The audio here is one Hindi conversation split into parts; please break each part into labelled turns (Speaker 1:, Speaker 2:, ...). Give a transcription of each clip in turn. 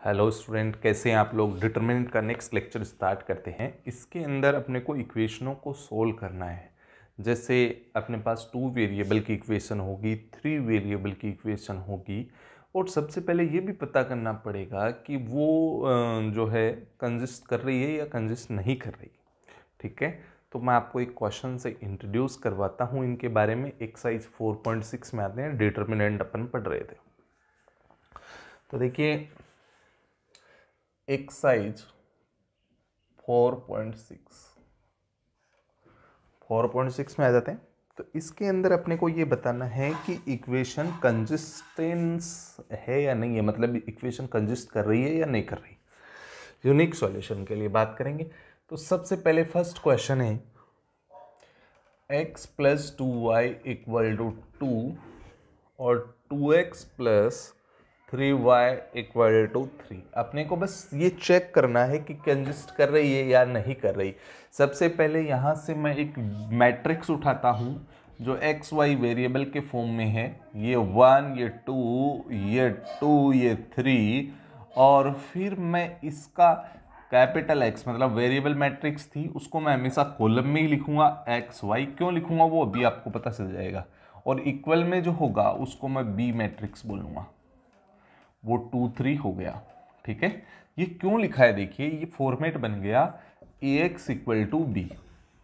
Speaker 1: हेलो स्टूडेंट, कैसे हैं आप लोग। डिटरमिनेंट का नेक्स्ट लेक्चर स्टार्ट करते हैं। इसके अंदर अपने को इक्वेशनों को सोल्व करना है। जैसे अपने पास 2 वेरिएबल की इक्वेशन होगी, 3 वेरिएबल की इक्वेशन होगी, और सबसे पहले ये भी पता करना पड़ेगा कि वो जो है कंजिस्ट कर रही है या कंजिस्ट नहीं कर रही। ठीक है, तो मैं आपको एक क्वेश्चन से इंट्रोड्यूस करवाता हूँ इनके बारे में। एक्सरसाइज 4.6 में आते हैं, डिटरमिनेंट अपन पढ़ रहे थे। तो देखिए एक्सरसाइज 4.6 में आ जाते हैं। तो इसके अंदर अपने को ये बताना है कि इक्वेशन कंजिस्टेंस है या नहीं है, मतलब इक्वेशन कंजिस्ट कर रही है या नहीं कर रही। यूनिक सॉल्यूशन के लिए बात करेंगे। तो सबसे पहले फर्स्ट क्वेश्चन है x + 2y = 2 और 2x + 3y = 3। अपने को बस ये चेक करना है कि कंजिस्ट कर रही है या नहीं कर रही। सबसे पहले यहाँ से मैं एक मैट्रिक्स उठाता हूँ जो एक्स वाई वेरिएबल के फॉर्म में है। ये 1, ये 2, ये 2, ये 3, और फिर मैं इसका कैपिटल एक्स मतलब वेरिएबल मैट्रिक्स थी उसको मैं हमेशा कॉलम में ही लिखूंगा। एक्स वाई क्यों लिखूंगा वो अभी आपको पता चल जाएगा। और इक्वल में जो होगा उसको मैं बी मैट्रिक्स बोलूंगा। वो 2, 3 हो गया। ठीक है, ये क्यों लिखा है देखिए, ये फॉर्मेट बन गया ax = b।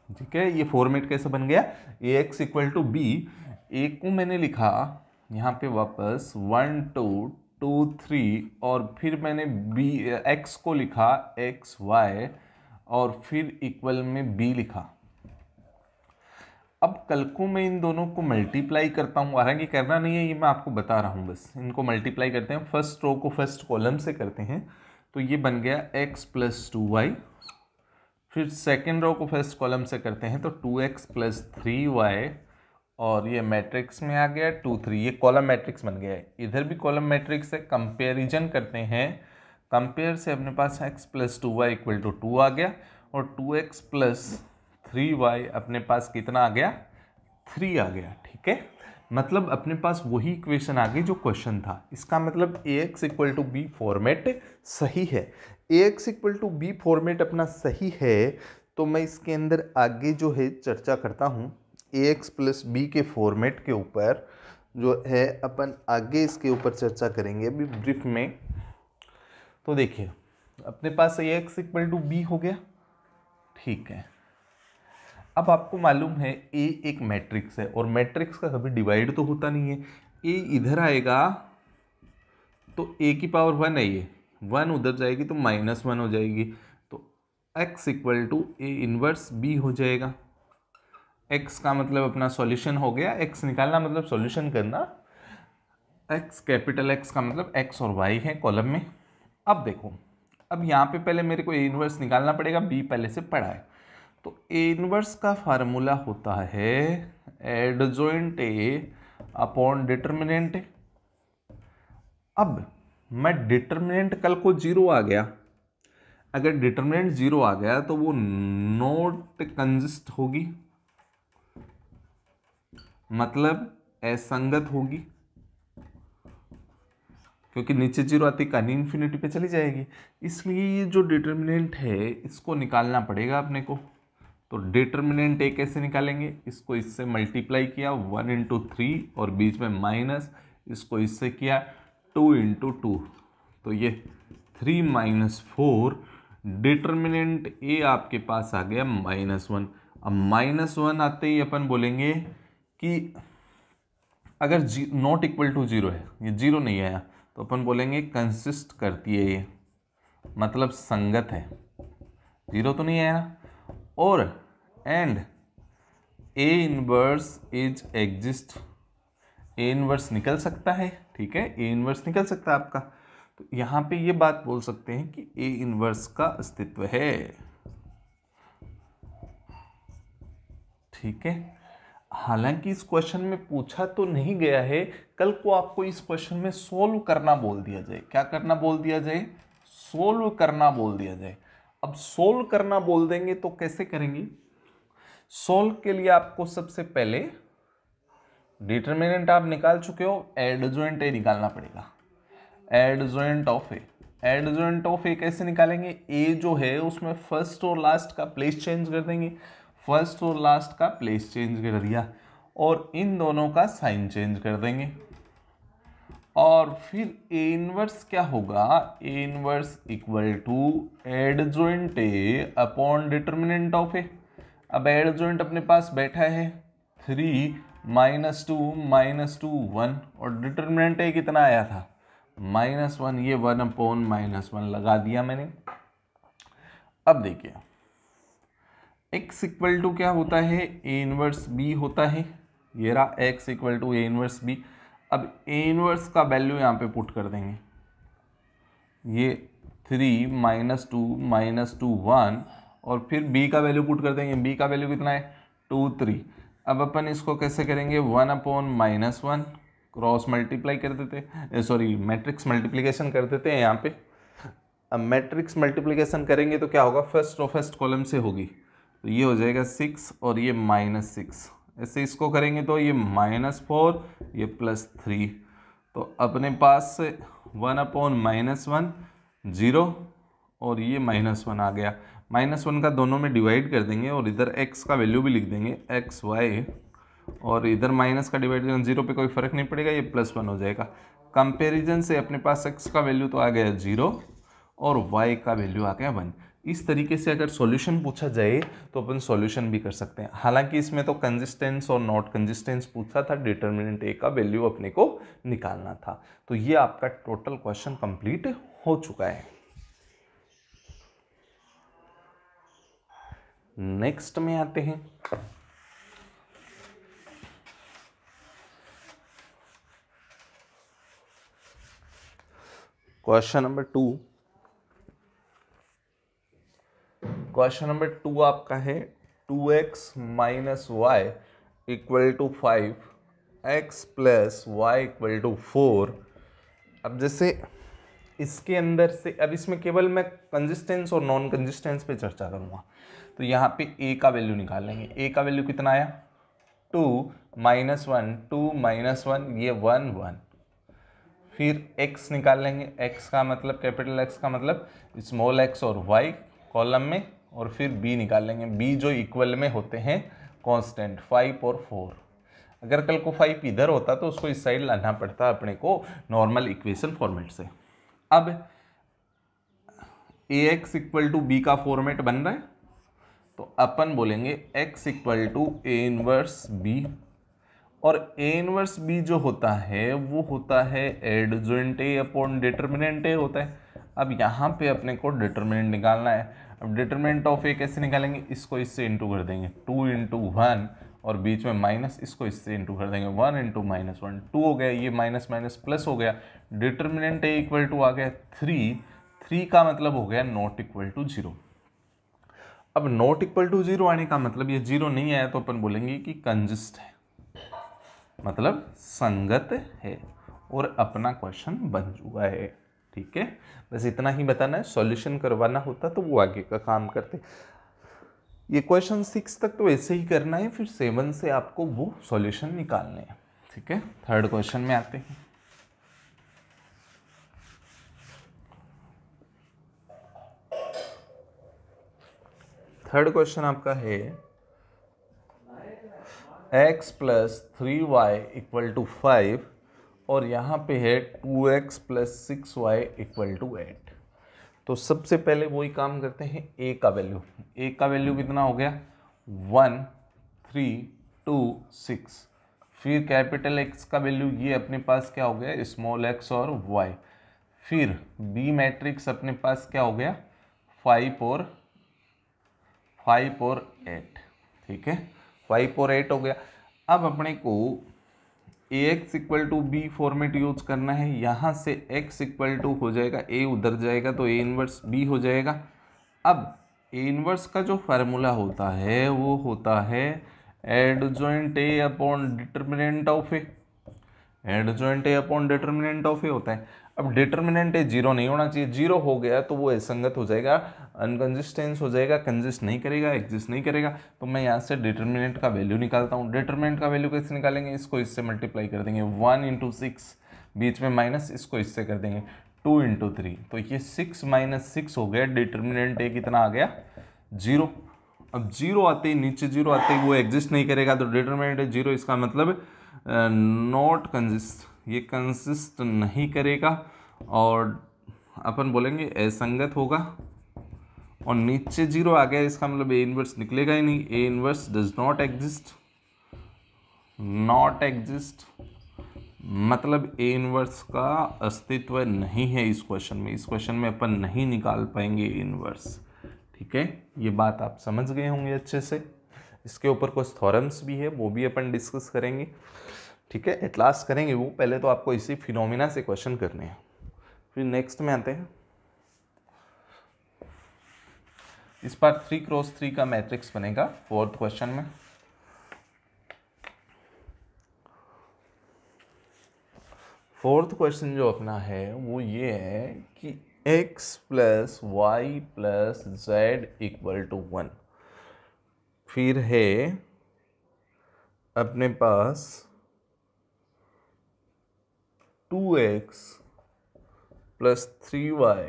Speaker 1: ठीक है, ये फॉर्मेट कैसे बन गया, ax = b। ए को मैंने लिखा यहाँ पे वापस 1, 2, 2, 3, और फिर मैंने b x को लिखा x y, और फिर इक्वल में b लिखा। अब कल को मैं इन दोनों को मल्टीप्लाई करता हूँ, हालांकि करना नहीं है, ये मैं आपको बता रहा हूँ, बस इनको मल्टीप्लाई करते हैं। फर्स्ट रो को फर्स्ट कॉलम से करते हैं, तो ये बन गया x + 2y। फिर सेकेंड रो को फर्स्ट कॉलम से करते हैं तो 2x + 3y, और ये मैट्रिक्स में आ गया 2, 3। ये कॉलम मैट्रिक्स बन गया है। इधर भी कॉलम मैट्रिक्स से कंपेरिजन करते हैं। कंपेयर से अपने पास x + 2y = 2 आ गया, और 2x + 3y अपने पास कितना आ गया, 3 आ गया। ठीक है, मतलब अपने पास वही इक्वेशन आ गई जो क्वेश्चन था। इसका मतलब ax = b फॉर्मेट सही है। ax = b फॉर्मेट अपना सही है, तो मैं इसके अंदर आगे जो है चर्चा करता हूँ ax + b के फॉर्मेट के ऊपर। जो है अपन आगे इसके ऊपर चर्चा करेंगे अभी ब्रीफ में। तो देखिए अपने पास ax = b हो गया। ठीक है, अब आपको मालूम है ए एक मैट्रिक्स है, और मैट्रिक्स का कभी डिवाइड तो होता नहीं है। ए इधर आएगा तो ए की पावर 1 है, ये 1 उधर जाएगी तो -1 हो जाएगी। तो x = A−1b हो जाएगा। x का मतलब अपना सॉल्यूशन हो गया। x निकालना मतलब सॉल्यूशन करना। x कैपिटल X का मतलब x और y है कॉलम में। अब देखो, अब यहाँ पे पहले मेरे को A−1 निकालना पड़ेगा, b पहले से पढ़ा है। तो A−1 का फार्मूला होता है adjoint A upon determinant A. अब मैं डिटरमिनेंट कल को 0 आ गया, अगर डिटरमिनेंट 0 आ गया तो वो नॉट कंजिस्ट होगी, मतलब असंगत होगी, क्योंकि नीचे 0 आती कहानी इन्फिनिटी पे चली जाएगी। इसलिए ये जो डिटरमिनेंट है इसको निकालना पड़ेगा अपने को। तो डिटरमिनेंट ए कैसे निकालेंगे, इसको इससे मल्टीप्लाई किया 1 × 3 और बीच में माइनस, इसको इससे किया 2 × 2, तो ये 3 - 4। डिटरमिनेंट ए आपके पास आ गया -1। अब -1 आते ही अपन बोलेंगे कि अगर नॉट इक्वल टू 0 है, ये 0 नहीं आया, तो अपन बोलेंगे कंसिस्ट करती है ये, मतलब संगत है। 0 तो नहीं आया। और and A−1 is exist, A−1 निकल सकता है। ठीक है, A−1 निकल सकता है आपका। तो यहां पे ये बात बोल सकते हैं कि A−1 का अस्तित्व है। ठीक है, हालांकि इस क्वेश्चन में पूछा तो नहीं गया है, कल को आपको इस क्वेश्चन में सोल्व करना बोल दिया जाए। क्या करना बोल दिया जाए, सोल्व करना बोल दिया जाए। अब सोल्व करना बोल देंगे तो कैसे करेंगे। सोल्व के लिए आपको सबसे पहले डिटरमिनेंट आप निकाल चुके हो, एडजॉइंट ए निकालना पड़ेगा। Adjoint of A, adjoint of A कैसे निकालेंगे, ए जो है उसमें फर्स्ट और लास्ट का प्लेस चेंज कर देंगे, फर्स्ट और लास्ट का प्लेस चेंज कर दिया और इन दोनों का साइन चेंज कर देंगे और फिर ए इनवर्स क्या होगा, A inverse equal to adjoint A upon determinant of A. अब एडजॉइंट अपने पास बैठा है 3 -2 1 और डिटर्मिनेंट ए कितना आया था -1, ये 1 अपॉन -1 लगा दिया मैंने। अब देखिए x इक्वल टू क्या होता है, ए इनवर्स बी होता है, ये रहा x equal to a inverse b. अब ए इनवर्स का वैल्यू यहाँ पे पुट कर देंगे, ये 3 -2 1 और फिर b का वैल्यू पुट कर देंगे, b का वैल्यू कितना है 2 3। अब अपन इसको कैसे करेंगे, 1 अपॉन -1 क्रॉस मल्टीप्लाई कर देते, सॉरी मैट्रिक्स मल्टीप्लिकेशन कर देते हैं यहाँ पे। अब मैट्रिक्स मल्टीप्लिकेशन करेंगे तो क्या होगा, फर्स्ट कॉलम से होगी तो ये हो जाएगा 6 और ये -6, ऐसे इसको करेंगे तो ये -4 ये +3, तो अपने पास 1 अपॉन -1 0 और ये -1 आ गया। -1 का दोनों में डिवाइड कर देंगे और इधर x का वैल्यू भी लिख देंगे xy और इधर माइनस का डिवाइड करेंगे, 0 पे कोई फर्क नहीं पड़ेगा, ये +1 हो जाएगा। कंपैरिजन से अपने पास x का वैल्यू तो आ गया 0 और y का वैल्यू आ गया 1। इस तरीके से अगर सॉल्यूशन पूछा जाए तो अपन सॉल्यूशन भी कर सकते हैं। हालांकि इसमें तो कंसिस्टेंस और नॉट कंसिस्टेंस पूछा था, डिटर्मिनेंट ए का वैल्यू अपने को निकालना था। तो ये आपका टोटल क्वेश्चन कंप्लीट हो चुका है। नेक्स्ट में आते हैं, क्वेश्चन नंबर 2। क्वेश्चन नंबर 2 आपका है 2x - y equal to 5, x + y equal to 4। अब जैसे इसके अंदर से, अब इसमें केवल मैं कंसिस्टेंस और नॉन कंसिस्टेंस पे चर्चा करूंगा। तो यहाँ पे a का वैल्यू निकालेंगे, a का वैल्यू कितना आया 2 -1 ये 1 1। फिर x निकाल लेंगे, x का मतलब कैपिटल X का मतलब स्मॉल x और y कॉलम में, और फिर b निकाल लेंगे, b जो इक्वल में होते हैं कांस्टेंट 5 और 4। अगर कल को 5 इधर होता तो उसको इस साइड लाना पड़ता अपने को नॉर्मल इक्वेशन फॉर्मेट से। अब ax इक्वल टू b का फॉर्मेट बन रहा है तो अपन बोलेंगे x equal to a inverse b, और ए इनवर्स बी जो होता है वो होता है एडजॉइंट ए अपॉन डिटर्मिनेंट ए होता है। अब यहाँ पे अपने को डिटर्मिनेंट निकालना है। अब डिटर्मिनेंट ऑफ ए कैसे निकालेंगे, इसको इससे इंटू कर देंगे 2 × 1 और बीच में माइनस, इसको इससे इंटू कर देंगे 1 × -1 2 हो गया, ये माइनस माइनस प्लस हो गया। डिटर्मिनेंट ए इक्वल टू आ गया 3 का मतलब हो गया नॉट इक्वल टू 0। अब नॉट इक्वल टू 0 आने का मतलब ये 0 नहीं आया तो अपन बोलेंगे कि कंजिस्ट है, मतलब संगत है, और अपना क्वेश्चन बन चुका है। ठीक है, बस इतना ही बताना है। सॉल्यूशन करवाना होता तो वो आगे का काम करते। ये क्वेश्चन 6 तक तो ऐसे ही करना है, फिर 7 से आपको वो सॉल्यूशन निकालने हैं। ठीक है, थर्ड क्वेश्चन में आते हैं। थर्ड क्वेश्चन आपका है x + 3y = 5 और यहाँ पे है 2x + 6y = 8। तो सबसे पहले वही काम करते हैं, a का वैल्यू। a का वैल्यू कितना हो गया 1 3 2 6। फिर कैपिटल X का वैल्यू ये अपने पास क्या हो गया स्मॉल x और y। फिर b मैट्रिक्स अपने पास क्या हो गया 5 और 8। ठीक है, 5 और 8 हो गया। अब अपने को ax = b फॉर्मेट यूज करना है। यहाँ से x = हो जाएगा a, उधर जाएगा तो a इनवर्स b हो जाएगा। अब a इनवर्स का जो फार्मूला होता है वो होता है adjoint a upon determinant of a। Adjoint a upon determinant of a होता है। अब डिटर्मिनेंट a 0 नहीं होना चाहिए, 0 हो गया तो वो असंगत हो जाएगा, अनकंसिस्टेंस हो जाएगा, कंजिस्ट नहीं करेगा, एग्जिस्ट नहीं करेगा। तो मैं यहाँ से डिटर्मिनेंट का वैल्यू निकालता हूँ। डिटर्मिनेंट का वैल्यू कैसे निकालेंगे, इसको इससे मल्टीप्लाई कर देंगे 1 × 6, बीच में माइनस, इसको इससे कर देंगे 2 × 3, तो ये 6 - 6 हो गया। डिटर्मिनेंट ए कितना आ गया? 0। अब 0 आते ही, नीचे 0 आते ही वो एग्जिस्ट नहीं करेगा, तो डिटर्मिनेंट है 0, इसका मतलब नॉट कंसिस्ट, ये कंसिस्ट नहीं करेगा और अपन बोलेंगे असंगत होगा। और नीचे 0 आ गया, इसका मतलब ए इनवर्स निकलेगा ही नहीं। A inverse does not exist, not exist मतलब ए इनवर्स का अस्तित्व नहीं है इस क्वेश्चन में। इस क्वेश्चन में अपन नहीं निकाल पाएंगे ए इनवर्स। ठीक है, ये बात आप समझ गए होंगे अच्छे से। इसके ऊपर कुछ थ्योरम्स भी है, वो भी अपन डिस्कस करेंगे। ठीक है, एट लास्ट करेंगे वो, पहले तो आपको इसी फिनोमिना से क्वेश्चन करने हैं। फिर नेक्स्ट में आते हैं। इस बार 3x3 का मैट्रिक्स बनेगा 4th क्वेश्चन में। फोर्थ क्वेश्चन जो अपना है वो ये है कि x + y + z = 1। फिर है अपने पास 2x + 3y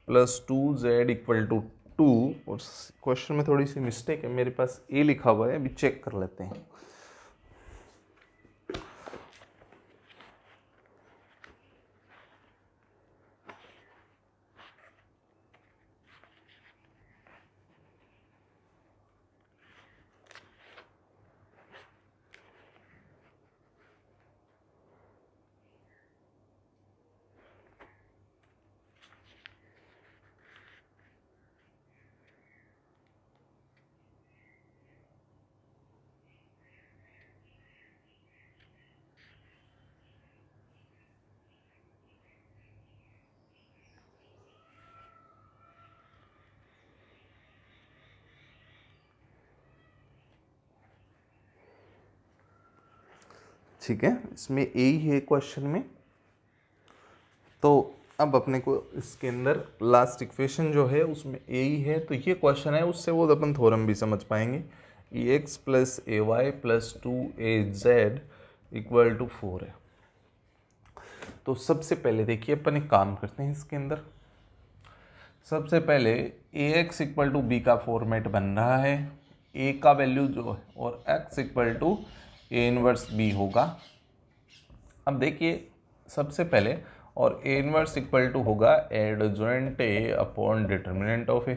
Speaker 1: + 2z = 2। और क्वेश्चन में थोड़ी सी मिस्टेक है, मेरे पास a लिखा हुआ है, अभी चेक कर लेते हैं। ठीक है, इसमें ए ही है क्वेश्चन में। तो अब अपने को इसके अंदर लास्ट इक्वेशन जो है उसमें ए ही है, तो ये क्वेश्चन है, उससे वो अपन थ्योरम भी समझ पाएंगे कि x + ay + 2az = 4 है। तो सबसे पहले देखिए अपन एक काम करते हैं इसके अंदर। सबसे पहले ax = b का फॉर्मेट बन रहा है, a का वैल्यू जो है और x = a इनवर्स b होगा। अब देखिए सबसे पहले, और a इनवर्स = होगा adjoint a upon determinant of a।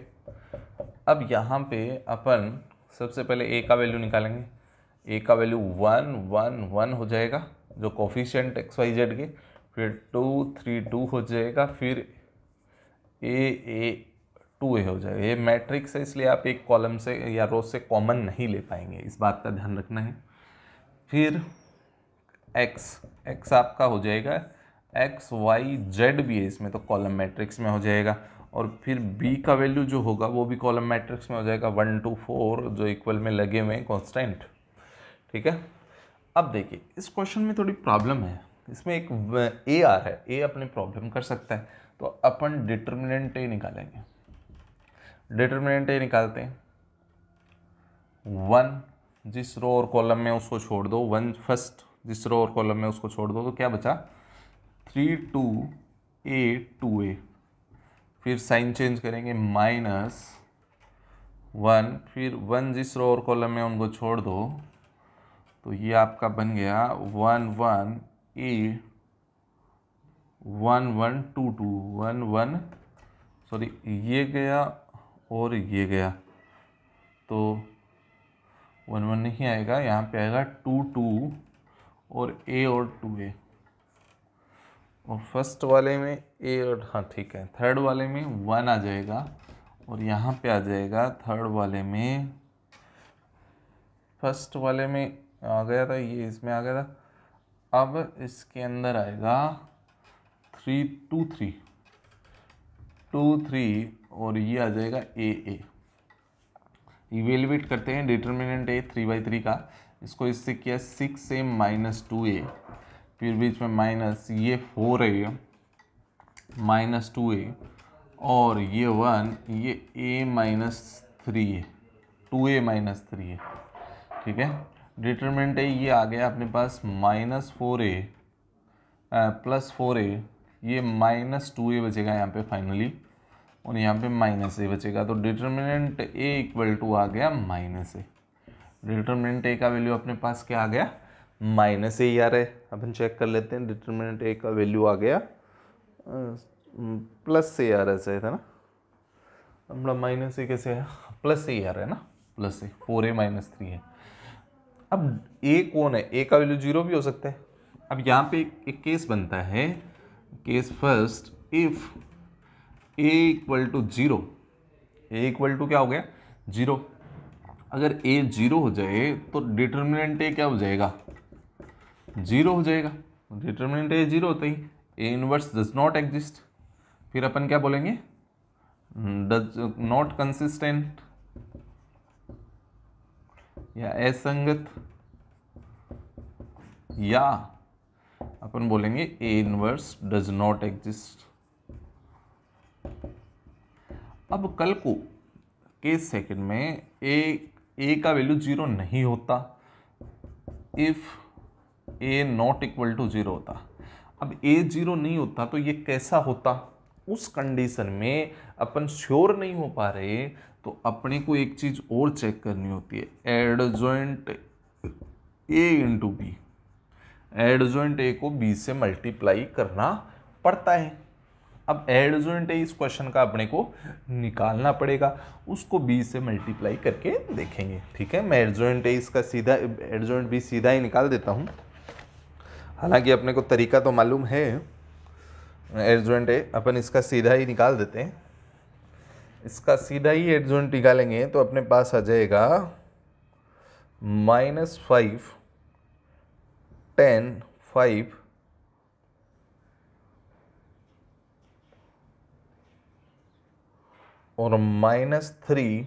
Speaker 1: अब यहाँ पे अपन सबसे पहले a का वैल्यू निकालेंगे। a का वैल्यू 1 1 1 हो जाएगा, जो कोफिशिएंट x y z के, फिर 2 3 2 हो जाएगा, फिर a 2a हो जाएगा। ये मैट्रिक्स है, इसलिए आप एक कॉलम से या रो से कॉमन नहीं ले पाएंगे, इस बात का ध्यान रखना है। फिर x आपका हो जाएगा, x y z भी है इसमें, तो कॉलम मैट्रिक्स में हो जाएगा। और फिर b का वैल्यू जो होगा वो भी कॉलम मैट्रिक्स में हो जाएगा, 1 2 4, जो इक्वल में लगे हुए हैं कॉन्स्टेंट। ठीक है, अब देखिए इस क्वेश्चन में थोड़ी प्रॉब्लम है, इसमें एक a आ रहा है, a अपने प्रॉब्लम कर सकता है, तो अपन डिटर्मिनेंट a निकालेंगे। डिटर्मिनेंट a निकालते हैं, 1 जिस रो और कॉलम में उसको छोड़ दो, 1 फर्स्ट जिस रो और कॉलम में उसको छोड़ दो, तो क्या बचा, 3 2a 2a। फिर साइन चेंज करेंगे, -1, फिर 1 जिस रो और कॉलम में उनको छोड़ दो, तो ये आपका बन गया 1 1 a 1 1 2 2 1 1, सॉरी ये गया और ये गया, तो 1 1 नहीं आएगा, यहाँ पे आएगा 2 2 और a और 2a। और फर्स्ट वाले में a और, हाँ ठीक है, थर्ड वाले में 1 आ जाएगा, और यहाँ पे आ जाएगा थर्ड वाले में, फर्स्ट वाले में आ गया था ये, इसमें आ गया था। अब इसके अंदर आएगा 3 2 3 2 3, और ये आ जाएगा a। इवेलुएट करते हैं डिटर्मिनेंट a 3/3 का, इसको इससे किया 6a - 2a, फिर बीच में माइनस, ये 4a -2a, और ये 1, ये a - 3 है, 2a - 3 है। ठीक है, डिटर्मिनेंट है ये आ गया अपने पास -4a + 4a ये -2a बचेगा यहाँ पे फाइनली, और यहाँ पे -a बचेगा। तो डिटर्मिनेंट a इक्वल टू आ गया -a। डिटर्मिनेंट a का वैल्यू अपने पास क्या आ गया, -a ही आ रहा है। अपन चेक कर लेते हैं, डिटर्मिनेंट a का वैल्यू आ गया +a आ रहा है शायद, है ना। अपना -a कैसे है, +a आ रहा है ना, +a 4a - 3 है। अब a कौन है, a का वैल्यू 0 भी हो सकता है। अब यहाँ पे एक केस बनता है, case first, if a equal to 0, a equal to क्या हो गया 0। अगर a 0 हो जाए तो डिटर्मिनेंट a क्या हो जाएगा, 0 हो जाएगा। डिटर्मिनेंट a 0 होता ही a inverse does not exist. फिर अपन क्या बोलेंगे, डज नॉट कंसिस्टेंट या असंगत, या अपन बोलेंगे A inverse does not exist. अब कल को केस सेकंड में ए का वैल्यू 0 नहीं होता, if a not equal to 0 होता। अब ए 0 नहीं होता तो ये कैसा होता, उस कंडीशन में अपन श्योर नहीं हो पा रहे तो अपने को एक चीज और चेक करनी होती है, adjoint a into b. Adjoint a को बी से मल्टीप्लाई करना पड़ता है। अब एडजॉइंट ए इस क्वेश्चन का अपने को निकालना पड़ेगा, उसको बी से मल्टीप्लाई करके देखेंगे। ठीक है, मैं एडजॉइंट ए इसका सीधा, एडजॉइंट बी सीधा ही निकाल देता हूँ। हालांकि अपने को तरीका तो मालूम है, एडजॉइंट ए अपन इसका सीधा ही निकाल देते हैं। इसका सीधा ही एडजॉइंट निकालेंगे तो अपने पास आ जाएगा -5 10 5 और -3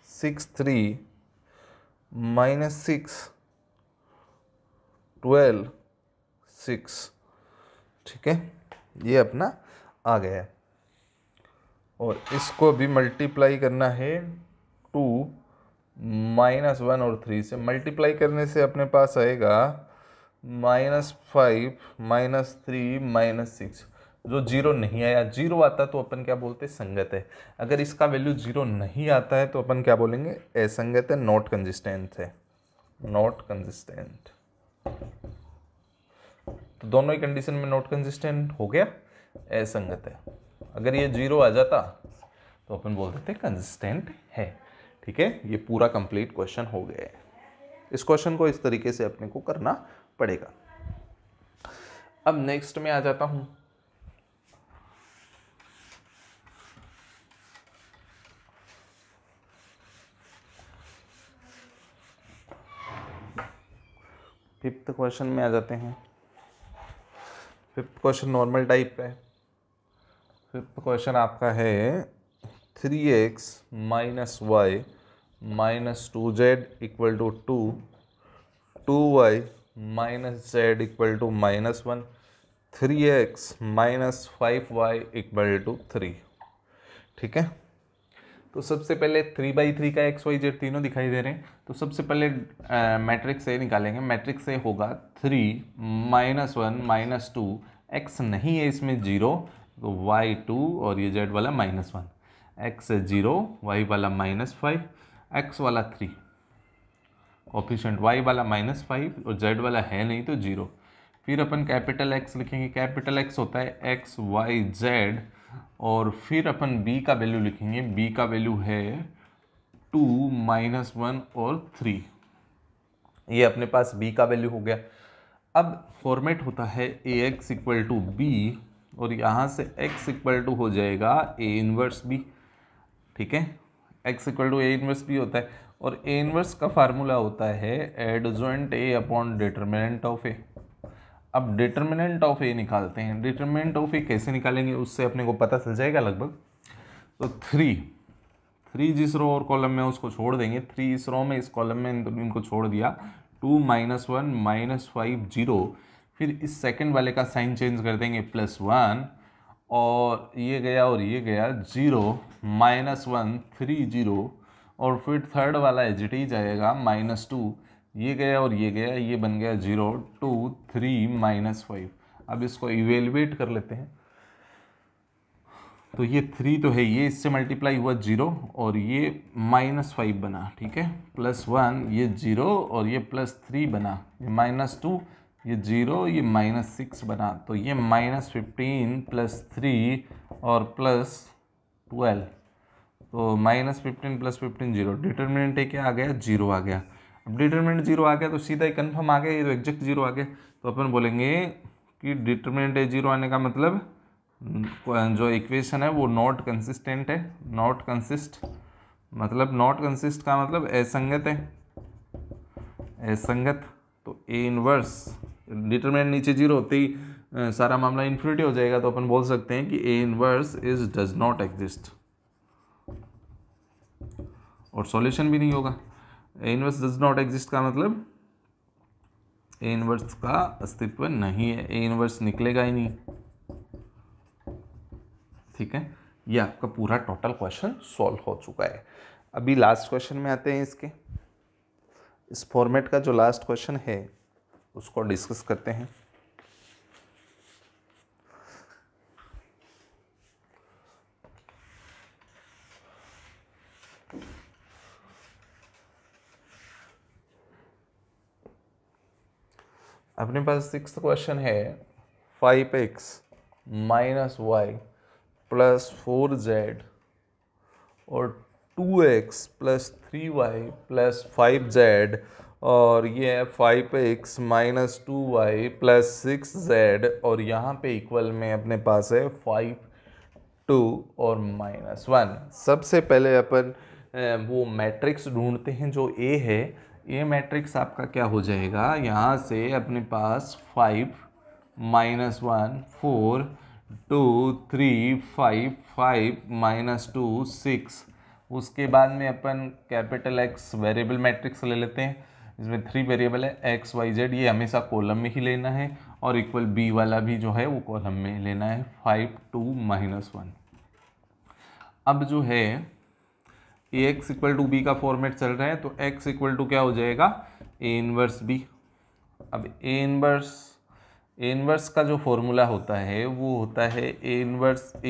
Speaker 1: 6 3 -6 12 6। ठीक है, ये अपना आ गया है। और इसको भी मल्टीप्लाई करना है 2 -1 और 3 से। मल्टीप्लाई करने से अपने पास आएगा -5 -3 -6। जो 0 नहीं आया, 0 आता तो अपन क्या बोलते, संगत है। अगर इसका वैल्यू 0 नहीं आता है तो अपन क्या बोलेंगे, असंगत है, नॉट कंसिस्टेंट है, नॉट कंसिस्टेंट। तो दोनों ही कंडीशन में नॉट कंसिस्टेंट हो गया, असंगत है। अगर ये 0 आ जाता तो अपन बोल देते कंसिस्टेंट है। ठीक है, ये पूरा कंप्लीट क्वेश्चन हो गया है। इस क्वेश्चन को इस तरीके से अपने को करना पड़ेगा। अब नेक्स्ट में आ जाता हूं। फिफ्थ क्वेश्चन में आ जाते हैं। फिफ्थ क्वेश्चन नॉर्मल टाइप का है। फिफ्थ क्वेश्चन आपका है 3x - y - 2z equal to 2, 2y - z equal to -1, 3x - 5y equal to 3। ठीक है, तो सबसे पहले 3/3 का XYZ तीनों दिखाई दे रहे हैं। तो सबसे पहले मैट्रिक्स ए निकालेंगे। मैट्रिक्स ए होगा 3 -1 -2, x नहीं है इसमें 0 तो y 2 और ये z वाला -1, x 0, y वाला -5, x वाला 3, कोफिशिएंट y वाला -5 और z वाला है नहीं तो 0। फिर अपन कैपिटल X लिखेंगे। कैपिटल X होता है x y z, और फिर अपन b का वैल्यू लिखेंगे। b का वैल्यू है 2 -1 और 3। ये अपने पास b का वैल्यू हो गया। अब फॉर्मेट होता है ax इक्वल टू b, और यहाँ से x इक्वल टू हो जाएगा a इनवर्स b। ठीक है, x equal to a inverse b होता है, और a इनवर्स का फार्मूला होता है adjoint a upon determinant of a। अब डिटर्मिनेंट ऑफ ए निकालते हैं। डिटर्मिनेंट ऑफ ए कैसे निकालेंगे, उससे अपने को पता चल जाएगा लगभग। तो 3 जिस रो और कॉलम में उसको छोड़ देंगे, 3 इस रो में, इस कॉलम में इनको छोड़ दिया। 2 -1 -5 0। फिर इस सेकंड वाले का साइन चेंज कर देंगे +1, और ये गया और ये गया 0 -1 3 0, और फिर थर्ड वाला एज इट इज जाएगा -2, ये गया और ये गया, ये बन गया 0 2 3 -5। अब इसको इवेलुएट कर लेते हैं। तो ये 3 तो है, ये इससे मल्टीप्लाई हुआ 0 और ये -5 बना, ठीक है, +1 ये 0 और ये +3 बना, ये -2 ये 0 ये -6 बना, तो ये -15 +3 और +12, तो -15 +15 0, डिटर्मिनेंट क्या आ गया, 0 आ गया। अब डिटर्मिनेंट 0 आ गया तो सीधा ही कन्फर्म आ गया, ये तो एग्जैक्ट 0 आ गया। तो अपन बोलेंगे कि डिटर्मिनेंट 0 आने का मतलब जो इक्वेशन है वो नॉट कंसिस्टेंट है, नॉट कंसिस्ट मतलब नॉट कंसिस्ट का मतलब असंगत है, असंगत। तो ए इनवर्स डिटरमिनेंट नीचे 0 होते ही सारा मामला इन्फिनिटी हो जाएगा, तो अपन बोल सकते हैं कि A inverse is does not exist और सॉल्यूशन भी नहीं होगा। A inverse does not exist का मतलब ए इनवर्स का अस्तित्व नहीं है, ए इनवर्स निकलेगा ही नहीं, ठीक है। ये आपका पूरा टोटल क्वेश्चन सॉल्व हो चुका है। अभी लास्ट क्वेश्चन में आते हैं, इसके इस फॉर्मेट का जो लास्ट क्वेश्चन है उसको डिस्कस करते हैं। अपने पास 6th क्वेश्चन है 5x - y + 4z और 2x + 3y + 5z और ये है 5x - 2y + 6z और यहाँ पे इक्वल में अपने पास है 5, 2 और -1। सबसे पहले अपन वो मैट्रिक्स ढूंढते हैं जो A है। ये मैट्रिक्स आपका क्या हो जाएगा, यहाँ से अपने पास 5 - 1 4 2 3 5 5 - 2 6, उसके बाद में अपन कैपिटल X वेरिएबल मैट्रिक्स ले लेते हैं। इसमें 3 वेरिएबल है X Y Z, ये हमेशा कॉलम में ही लेना है और इक्वल B वाला भी जो है वो कॉलम में लेना है, 5 2 -1। अब जो है Ax = B का फॉर्मेट चल रहा है, तो X = क्या हो जाएगा, A इनवर्स B। अब A इनवर्स का जो फॉर्मूला होता है वो होता है A inverse =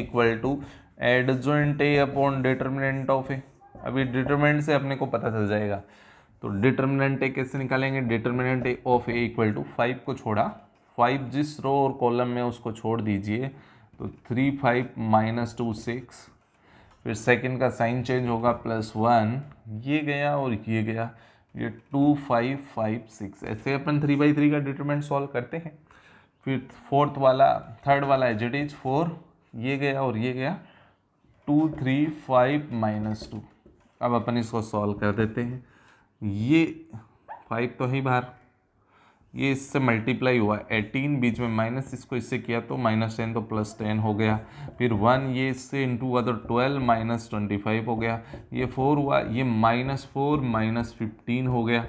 Speaker 1: adjoint A upon determinant of A। अभी डिटर्मिनेंट से अपने को पता चल जाएगा, तो डिटर्मिनेंट A कैसे निकालेंगे, डिटर्मिनेंट A ऑफ A = 5 को छोड़ा, 5 जिस रो और कॉलम में उसको छोड़ दीजिए, तो 3 5 - 2 6, फिर सेकंड का साइन चेंज होगा +1, ये गया और ये गया, ये 2 5 5 6, ऐसे अपन 3/3 का डिटरमिनेंट सॉल्व करते हैं। फिर थर्ड वाला एज इट इज 4, ये गया और ये गया, 2 3 5 - 2। अब अपन इसको सॉल्व कर देते हैं, ये 5 तो ही बाहर, ये इससे मल्टीप्लाई हुआ 18, बीच में माइनस, इसको इससे किया तो -10 तो +10 हो गया, फिर 1 ये इससे इंटू हुआ तो 12 -25 हो गया, ये 4 हुआ, ये -4 -15 हो गया।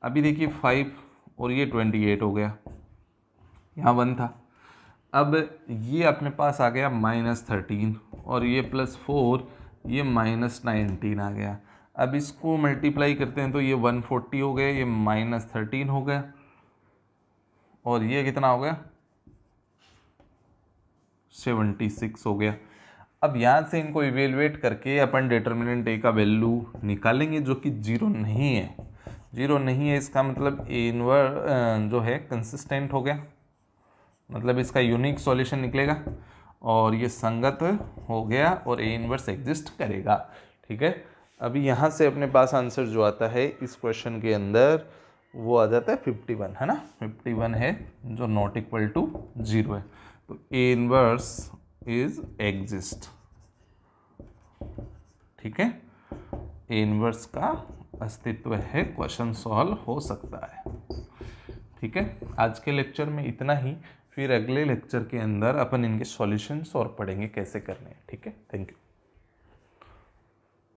Speaker 1: अभी देखिए 5 और ये 28 हो गया, यहाँ 1 था। अब ये अपने पास आ गया -13 और ये +4 ये -19 आ गया। अब इसको मल्टीप्लाई करते हैं तो ये 140 हो गया, ये -13 हो गया और ये कितना हो गया, 76 हो गया। अब यहाँ से इनको इवेलुएट करके अपन डिटर्मिनेंट A का वैल्यू निकालेंगे जो कि 0 नहीं है। 0 नहीं है इसका मतलब A इनवर्स जो है कंसिस्टेंट हो गया, मतलब इसका यूनिक सॉल्यूशन निकलेगा और ये संगत हो गया और A इनवर्स एग्जिस्ट करेगा, ठीक है। अभी यहाँ से अपने पास आंसर जो आता है इस क्वेश्चन के अंदर वो आ जाता है 51, है ना, 51 है जो नॉट इक्वल टू 0 है, तो A इनवर्स इज एग्जिस्ट, ठीक है, A इनवर्स का अस्तित्व है, क्वेश्चन सॉल्व हो सकता है, ठीक है। आज के लेक्चर में इतना ही, फिर अगले लेक्चर के अंदर अपन इनके सॉल्यूशंस और पढ़ेंगे कैसे करने हैं, ठीक है। Thank you.